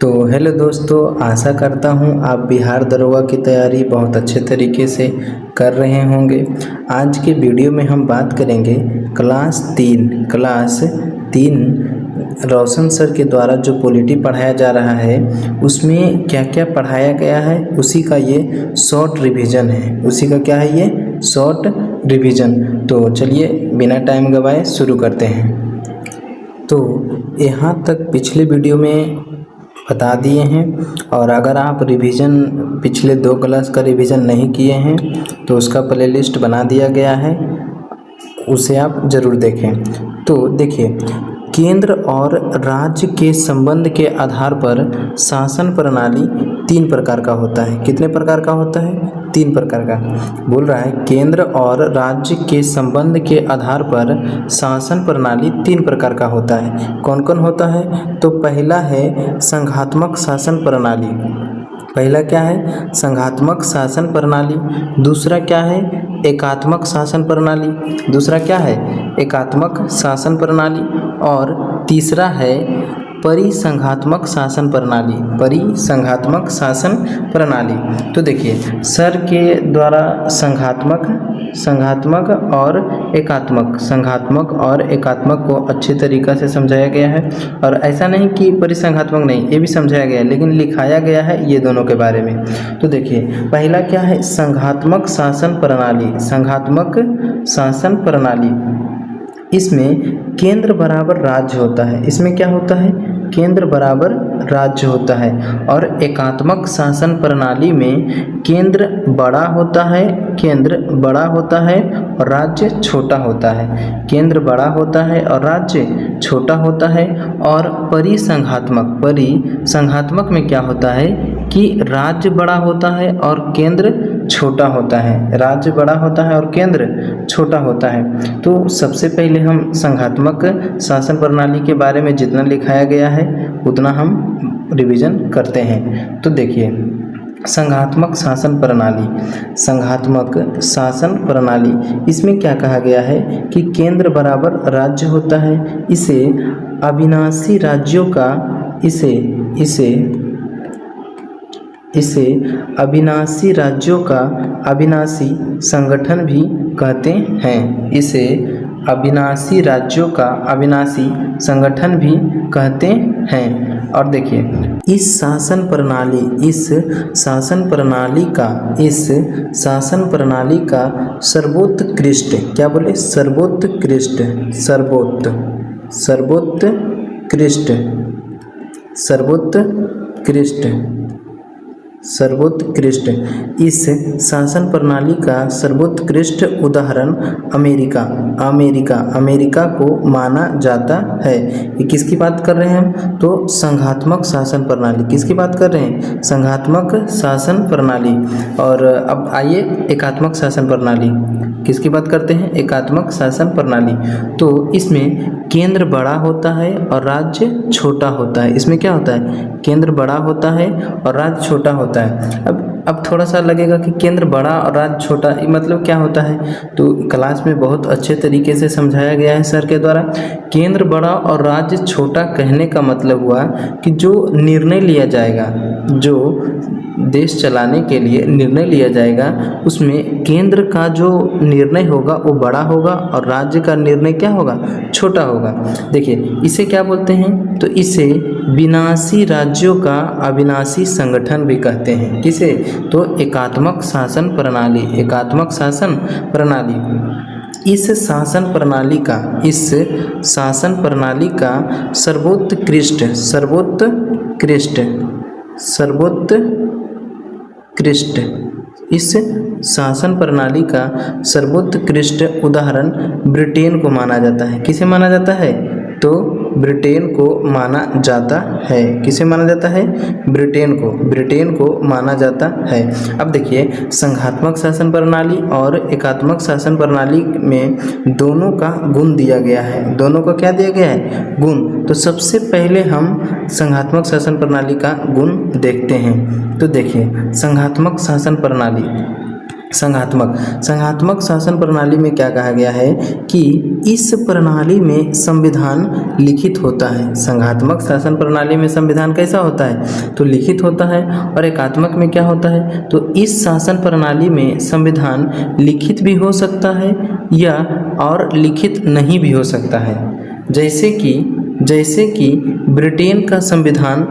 तो हेलो दोस्तों, आशा करता हूँ आप बिहार दरोगा की तैयारी बहुत अच्छे तरीके से कर रहे होंगे। आज के वीडियो में हम बात करेंगे क्लास तीन रोशन सर के द्वारा जो पॉलिटी पढ़ाया जा रहा है उसमें क्या क्या पढ़ाया गया है, उसी का ये शॉर्ट रिवीजन है। उसी का क्या है, ये शॉर्ट रिवीजन। तो चलिए बिना टाइम गवाए शुरू करते हैं। तो यहाँ तक पिछले वीडियो में बता दिए हैं, और अगर आप रिवीजन पिछले 2 क्लास का रिवीजन नहीं किए हैं तो उसका प्लेलिस्ट बना दिया गया है, उसे आप ज़रूर देखें। तो देखिए, केंद्र और राज्य के संबंध के आधार पर शासन प्रणाली 3 प्रकार का होता है। कितने प्रकार का होता है? 3 प्रकार का। बोल रहा है केंद्र और राज्य के संबंध के आधार पर शासन प्रणाली 3 प्रकार का होता है। कौन कौन होता है? तो पहला है संघात्मक शासन प्रणाली। पहला क्या है? संघात्मक शासन प्रणाली। दूसरा क्या है? एकात्मक शासन प्रणाली। दूसरा क्या है? एकात्मक शासन प्रणाली। और तीसरा है परिसंघात्मक शासन प्रणाली। परिसंघात्मक शासन प्रणाली। तो देखिए, सर के द्वारा संघात्मक और एकात्मक को अच्छे तरीक़ा से समझाया गया है। और ऐसा नहीं कि परिसंघात्मक नहीं, ये भी समझाया गया है, लेकिन लिखाया गया है ये दोनों के बारे में। तो देखिए, पहला क्या है? संघात्मक शासन प्रणाली। संघात्मक शासन प्रणाली, इसमें केंद्र बराबर राज्य होता है। इसमें क्या होता है? केंद्र बराबर राज्य होता है। और एकात्मक शासन प्रणाली में केंद्र बड़ा होता है और राज्य छोटा होता है। केंद्र बड़ा होता है और राज्य छोटा होता है। और परिसंघात्मक में क्या होता है कि राज्य बड़ा होता है और केंद्र छोटा होता है। राज्य बड़ा होता है और केंद्र छोटा होता है। तो सबसे पहले हम संघात्मक शासन प्रणाली के बारे में जितना लिखाया गया है उतना हम रिवीजन करते हैं। तो देखिए, संघात्मक शासन प्रणाली, इसमें क्या कहा गया है कि केंद्र बराबर राज्य होता है। इसे अविनाशी राज्यों का अविनाशी संगठन भी कहते हैं। इसे अविनाशी राज्यों का अविनाशी संगठन भी कहते हैं। और देखिए, इस शासन प्रणाली का सर्वोत्कृष्ट, क्या बोले? सर्वोत्कृष्ट इस शासन प्रणाली का सर्वोत्कृष्ट उदाहरण अमेरिका को माना जाता है। ये किसकी बात कर रहे हैं हम? तो संघात्मक शासन प्रणाली। किसकी बात कर रहे हैं? संघात्मक शासन प्रणाली। और अब आइए एकात्मक शासन प्रणाली, किसकी बात करते हैं? एकात्मक शासन प्रणाली। तो इसमें केंद्र बड़ा होता है और राज्य छोटा होता है। इसमें क्या होता है? केंद्र बड़ा होता है और राज्य छोटा होता है। अब थोड़ा सा लगेगा कि केंद्र बड़ा और राज्य छोटा, मतलब क्या होता है? तो क्लास में बहुत अच्छे तरीके से समझाया गया है सर के द्वारा। केंद्र बड़ा और राज्य छोटा कहने का मतलब हुआ कि जो निर्णय लिया जाएगा, जो देश चलाने के लिए निर्णय लिया जाएगा, उसमें केंद्र का जो निर्णय होगा वो बड़ा होगा और राज्य का निर्णय क्या होगा? छोटा होगा। देखिए, इसे क्या बोलते हैं? तो इसे विनाशी राज्यों का अविनाशी संगठन भी कहते हैं। किसे? तो एकात्मक शासन प्रणाली। इस शासन प्रणाली का सर्वोत्कृष्ट इस शासन प्रणाली का सर्वोत्कृष्ट उदाहरण ब्रिटेन को माना जाता है। किसे माना जाता है? तो ब्रिटेन को माना जाता है। किसे माना जाता है? ब्रिटेन को माना जाता है। अब देखिए, संघात्मक शासन प्रणाली और एकात्मक शासन प्रणाली में दोनों का गुण दिया गया है। दोनों का क्या दिया गया है? गुण। तो सबसे पहले हम संघात्मक शासन प्रणाली का गुण देखते हैं। तो देखिए, संघात्मक शासन प्रणाली, संघात्मक शासन प्रणाली में क्या कहा गया है कि इस प्रणाली में संविधान लिखित होता है। संघात्मक शासन प्रणाली में संविधान कैसा होता है, तो लिखित होता है। और एकात्मक में क्या होता है, तो इस शासन प्रणाली में संविधान लिखित भी हो सकता है या और लिखित नहीं भी हो सकता है। जैसे कि ब्रिटेन का संविधान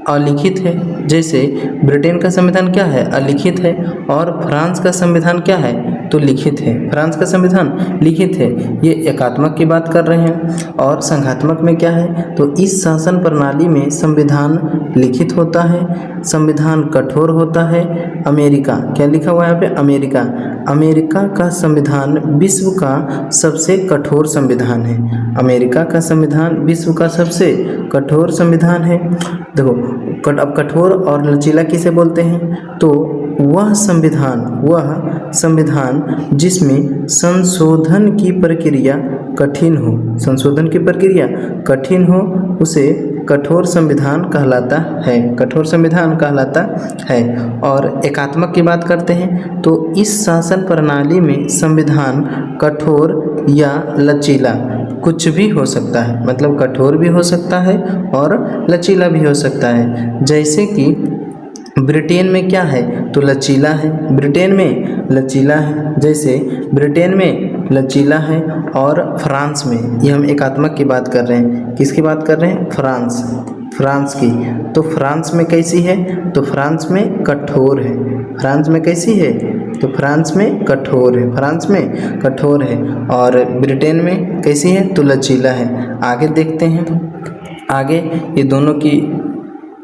अलिखित है। जैसे ब्रिटेन का संविधान क्या है, अलिखित है। और फ्रांस का संविधान क्या है, तो लिखित है। फ्रांस का संविधान लिखित है। ये एकात्मक की बात कर रहे हैं। और संघात्मक में क्या है, तो इस शासन प्रणाली में संविधान लिखित होता है, संविधान कठोर होता है। अमेरिका, क्या लिखा हुआ है यहाँ पे, अमेरिका का संविधान विश्व का सबसे कठोर संविधान है। अमेरिका का संविधान विश्व का सबसे कठोर संविधान है। देखो, अब कठोर और लचीला किसे बोलते हैं, तो वह संविधान जिसमें संशोधन की प्रक्रिया कठिन हो, उसे कठोर संविधान कहलाता है। और एकात्मक की बात करते हैं तो इस शासन प्रणाली में संविधान कठोर या लचीला कुछ भी हो सकता है, मतलब कठोर भी हो सकता है और लचीला भी हो सकता है। जैसे कि ब्रिटेन में क्या है, तो लचीला है, ब्रिटेन में लचीला है। जैसे ब्रिटेन में लचीला है। और फ्रांस में, ये हम एकात्मक की बात कर रहे हैं, किसकी बात कर रहे हैं, फ्रांस की। तो फ्रांस में कैसी है, तो फ्रांस में कठोर है। फ्रांस में कैसी है, तो फ्रांस में कठोर है। और ब्रिटेन में कैसी है, तो लचीला है। आगे देखते हैं, आगे ये दोनों की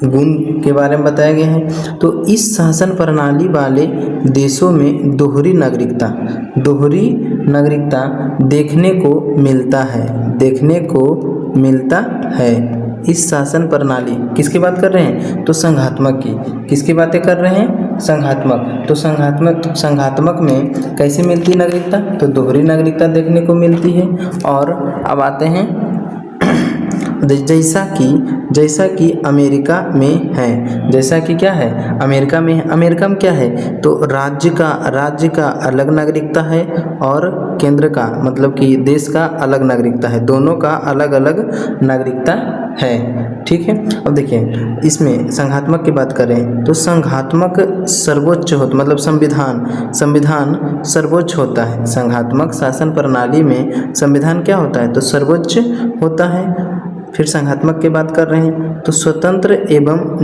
गुण के बारे में बताया गया है। तो इस शासन प्रणाली वाले देशों में दोहरी नागरिकता देखने को मिलता है। इस शासन प्रणाली किसकी बात कर रहे हैं, तो संघात्मक की। किसकी बातें कर रहे हैं, संघात्मक। तो संघात्मक में कैसे मिलती है नागरिकता, तो दोहरी नागरिकता देखने को मिलती है। और अब आते हैं जैसा कि अमेरिका में है। जैसा कि क्या है, अमेरिका में है। अमेरिका में क्या है, तो राज्य का अलग नागरिकता है और केंद्र का, मतलब कि देश का अलग नागरिकता है। दोनों का अलग अलग नागरिकता है। ठीक है। अब देखिए, इसमें संघात्मक की बात करें तो संघात्मक सर्वोच्च होता, मतलब संविधान सर्वोच्च होता है। संघात्मक शासन प्रणाली में संविधान क्या होता है, तो सर्वोच्च होता है। फिर संघात्मक की बात कर रहे हैं तो स्वतंत्र एवं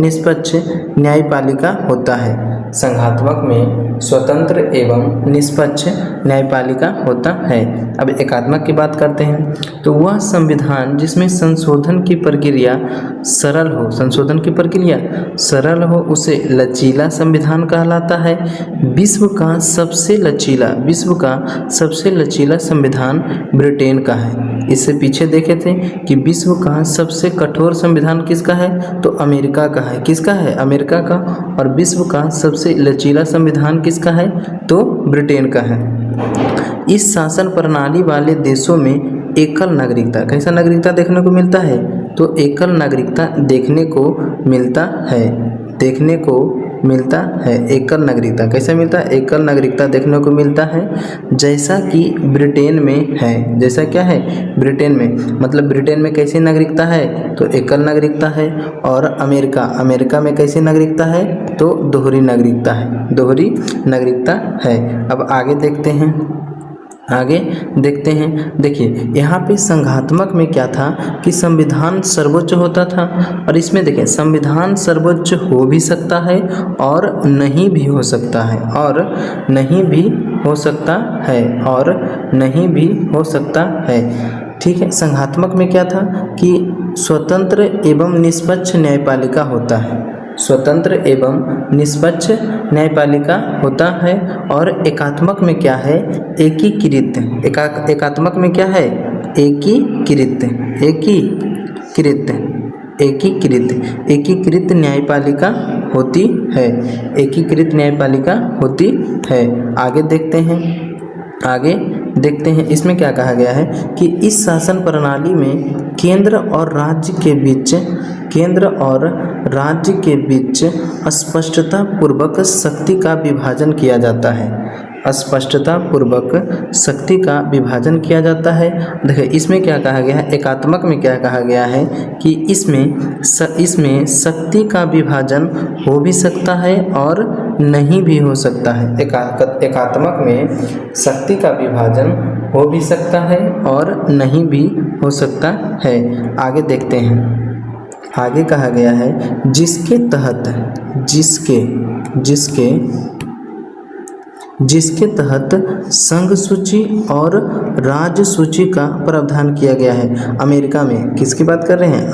निष्पक्ष न्यायपालिका होता है। संघात्मक में स्वतंत्र एवं निष्पक्ष न्यायपालिका होता है। अब एकात्मक की बात करते हैं तो वह संविधान जिसमें संशोधन की प्रक्रिया सरल हो उसे लचीला संविधान कहलाता है। विश्व का सबसे लचीला संविधान ब्रिटेन का है। इससे पीछे देखे थे कि विश्व का सबसे कठोर संविधान किसका है, तो अमेरिका का है। किसका है, अमेरिका का। और विश्व का सबसे लचीला संविधान किसका है, तो ब्रिटेन का है। इस शासन प्रणाली वाले देशों में एकल नागरिकता, कैसा नागरिकता देखने को मिलता है, तो एकल नागरिकता देखने को मिलता है। एकल नागरिकता कैसे मिलता है, एकल नागरिकता देखने को मिलता है। जैसा कि ब्रिटेन में है। जैसा क्या है, ब्रिटेन में, मतलब ब्रिटेन में कैसी नागरिकता है, तो एकल नागरिकता है। और अमेरिका में कैसी नागरिकता है, तो दोहरी नागरिकता है। अब आगे देखते हैं। देखिए, यहाँ पे संघात्मक में क्या था कि संविधान सर्वोच्च होता था। और इसमें देखें, संविधान सर्वोच्च हो भी सकता है और नहीं भी हो सकता है। ठीक है। संघात्मक में क्या था कि स्वतंत्र एवं निष्पक्ष न्यायपालिका होता है। और एकात्मक में क्या है, एकात्मक में क्या है, एकीकृत न्यायपालिका होती है। आगे देखते हैं इसमें क्या कहा गया है कि इस शासन प्रणाली में केंद्र और राज्य के बीच केंद्र और राज्य के बीच स्पष्टता पूर्वक शक्ति का विभाजन किया जाता है। स्पष्टता पूर्वक शक्ति का विभाजन किया जाता है। देखिए इसमें क्या कहा गया है, एकात्मक में क्या कहा गया है कि इसमें शक्ति का विभाजन हो भी सकता है और नहीं भी हो सकता है। एकात्मक में शक्ति का विभाजन हो भी सकता है और नहीं भी हो सकता है। आगे देखते हैं, आगे कहा गया है जिसके तहत संघ सूची और राज्य सूची का प्रावधान किया गया है। अमेरिका में किसकी बात कर रहे हैं,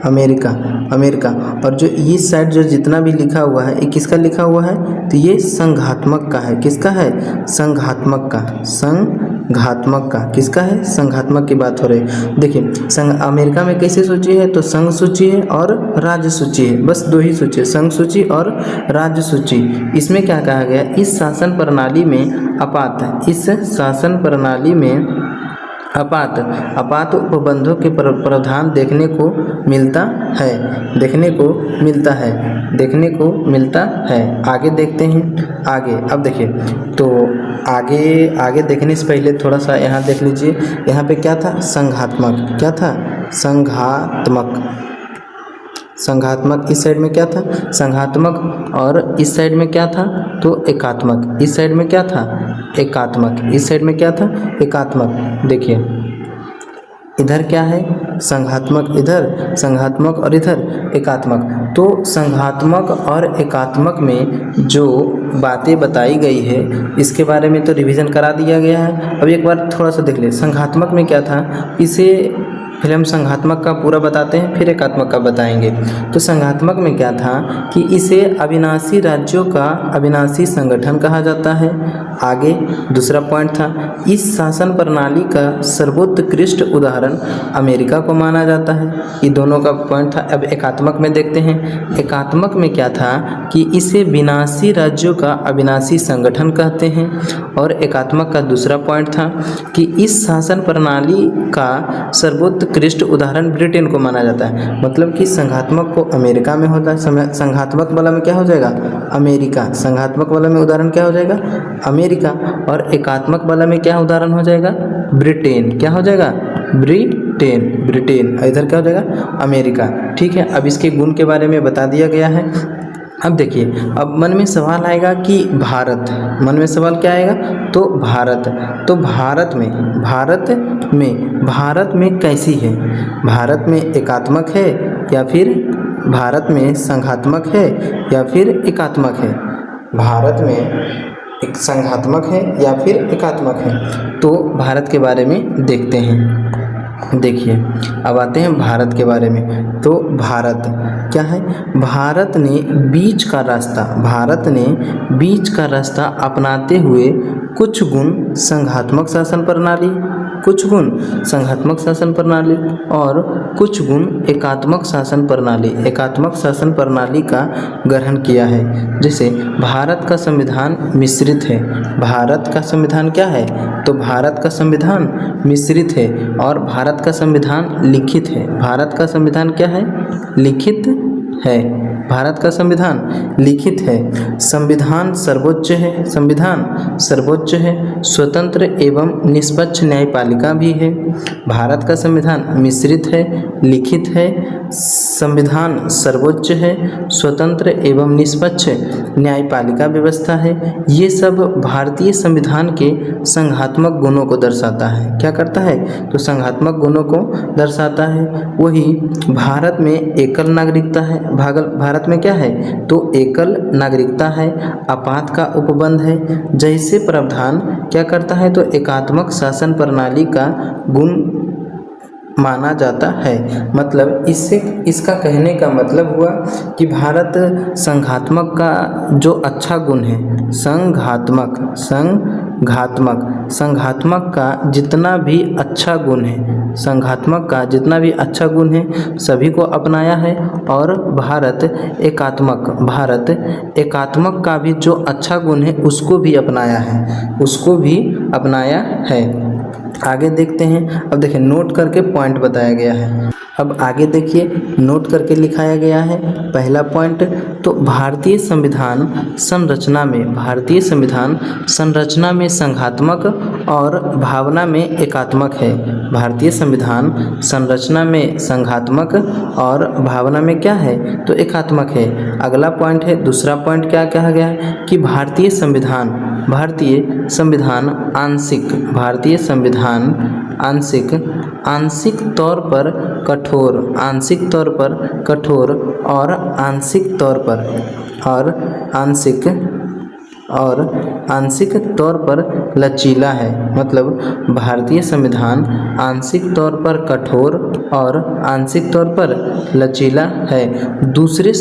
अमेरिका और जो इस साइड जो जितना भी लिखा हुआ है ये किसका लिखा हुआ है, तो ये संघात्मक का है। किसका है, संघात्मक का किसका है, संघात्मक की बात हो रही है। देखिए अमेरिका में कैसी सूची है, तो संघ सूची है और राज्य सूची है, बस दो ही सूची है, संघ सूची और राज्य सूची। इसमें क्या कहा गया, इस शासन प्रणाली में आपात उपबंधों के प्रावधान देखने को मिलता है। आगे देखते हैं, आगे अब देखिए तो आगे देखने से पहले थोड़ा सा यहाँ देख लीजिए, यहाँ पे क्या था, संघात्मक इस साइड में क्या था, संघात्मक और इस साइड में क्या था, तो एकात्मक। इस साइड में क्या था, एकात्मक, इस साइड में क्या था, एकात्मक। देखिए इधर क्या है, संघात्मक, इधर संघात्मक और इधर एकात्मक। तो संघात्मक और एकात्मक में जो बातें बताई गई है इसके बारे में तो रिवीजन करा दिया गया है। अब एक बार थोड़ा सा देख ले, संघात्मक में क्या था, इसे पहले हम संघात्मक का पूरा बताते हैं फिर एकात्मक का बताएंगे। तो संघात्मक में क्या था कि इसे अविनाशी राज्यों का अविनाशी संगठन कहा जाता है। आगे दूसरा पॉइंट था, इस शासन प्रणाली का सर्वोत्कृष्ट उदाहरण अमेरिका को माना जाता है। ये दोनों का पॉइंट था। अब एकात्मक में देखते हैं, एकात्मक में क्या था कि इसे विनाशी राज्यों का अविनाशी संगठन कहते हैं। और एकात्मक का दूसरा पॉइंट था कि इस शासन प्रणाली का सर्वोत्कृष्ट उदाहरण ब्रिटेन को माना जाता है। मतलब कि संघात्मक को अमेरिका में होता है, संघात्मक वाला में क्या हो जाएगा, अमेरिका। संघात्मक वाला में उदाहरण क्या हो जाएगा, अमेरिका। और एकात्मक वाला में क्या उदाहरण हो जाएगा, ब्रिटेन। क्या हो जाएगा, ब्रिटेन। इधर क्या हो जाएगा, अमेरिका। ठीक है, अब इसके गुण के बारे में बता दिया गया है। अब देखिए, अब मन में सवाल आएगा कि भारत, मन में सवाल क्या आएगा, तो भारत में कैसी है, भारत में एकात्मक है या फिर भारत में संघात्मक है या फिर एकात्मक है, भारत में एक संघात्मक है या फिर एकात्मक है। तो भारत के बारे में देखते हैं। देखिए अब आते हैं भारत के बारे में। तो भारत क्या है, भारत ने बीच का रास्ता अपनाते हुए कुछ गुण संघात्मक शासन प्रणाली और कुछ गुण एकात्मक शासन प्रणाली का ग्रहण किया है। जैसे भारत का संविधान मिश्रित है, भारत का संविधान क्या है, तो भारत का संविधान मिश्रित है और भारत का संविधान लिखित है। भारत का संविधान क्या है, लिखित है, भारत का संविधान लिखित है। संविधान सर्वोच्च है, स्वतंत्र एवं निष्पक्ष न्यायपालिका भी है। भारत का संविधान मिश्रित है, लिखित है, संविधान सर्वोच्च है, स्वतंत्र एवं निष्पक्ष न्यायपालिका व्यवस्था है। ये सब भारतीय संविधान के संघात्मक गुणों को दर्शाता है। क्या करता है, तो संघात्मक गुणों को दर्शाता है। वही भारत में एकल नागरिकता है, भारत में क्या है, तो एकल नागरिकता है, आपात का उपबंध है। जैसे प्रावधान क्या करता है, तो एकात्मक शासन प्रणाली का गुण माना जाता है। मतलब इसका कहने का मतलब हुआ कि भारत संघात्मक का जो अच्छा गुण है, संघात्मक का जितना भी अच्छा गुण है, सभी को अपनाया है। और भारत एकात्मक का भी जो अच्छा गुण है उसको भी अपनाया है। आगे देखते हैं। अब देखिए नोट करके पॉइंट बताया गया है। अब आगे देखिए नोट करके लिखाया गया है। पहला पॉइंट तो भारतीय संविधान संरचना में संघात्मक और भावना में एकात्मक है। भारतीय संविधान संरचना में संघात्मक और भावना में क्या है तो एकात्मक है। अगला पॉइंट है, दूसरा पॉइंट क्या कहा गया है कि भारतीय संविधान आंशिक तौर पर कठोर और आंशिक तौर पर लचीला है। मतलब भारतीय संविधान आंशिक तौर पर कठोर और आंशिक तौर पर लचीला है। दूसरे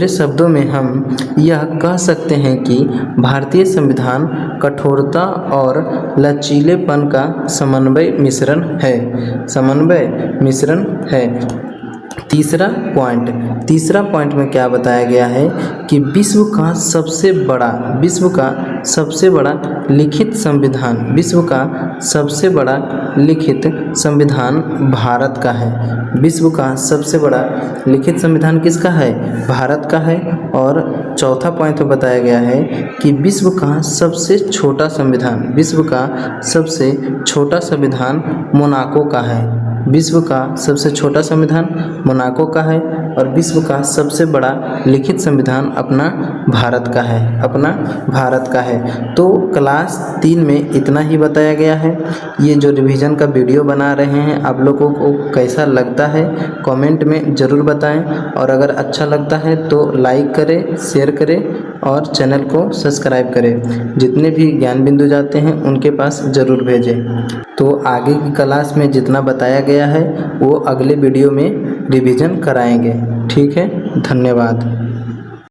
शब्दों में हम यह कह सकते हैं कि भारतीय संविधान कठोरता और लचीलेपन का समन्वय मिश्रण है। तीसरा पॉइंट में क्या बताया गया है कि विश्व का सबसे बड़ा लिखित संविधान भारत का है। विश्व का सबसे बड़ा लिखित संविधान किसका है? भारत का है। और चौथा पॉइंट में बताया गया है कि विश्व का सबसे छोटा संविधान मोनाको का है। विश्व का सबसे छोटा संविधान मोनाको का है और विश्व का सबसे बड़ा लिखित संविधान अपना भारत का है। तो क्लास 3 में इतना ही बताया गया है। ये जो रिवीजन का वीडियो बना रहे हैं आप लोगों को कैसा लगता है कमेंट में ज़रूर बताएं, और अगर अच्छा लगता है तो लाइक करें, शेयर करें और चैनल को सब्सक्राइब करें। जितने भी ज्ञान बिंदु जाते हैं उनके पास ज़रूर भेजें। तो आगे की क्लास में जितना बताया गया है वो अगले वीडियो में रिवीजन कराएंगे। ठीक है, धन्यवाद।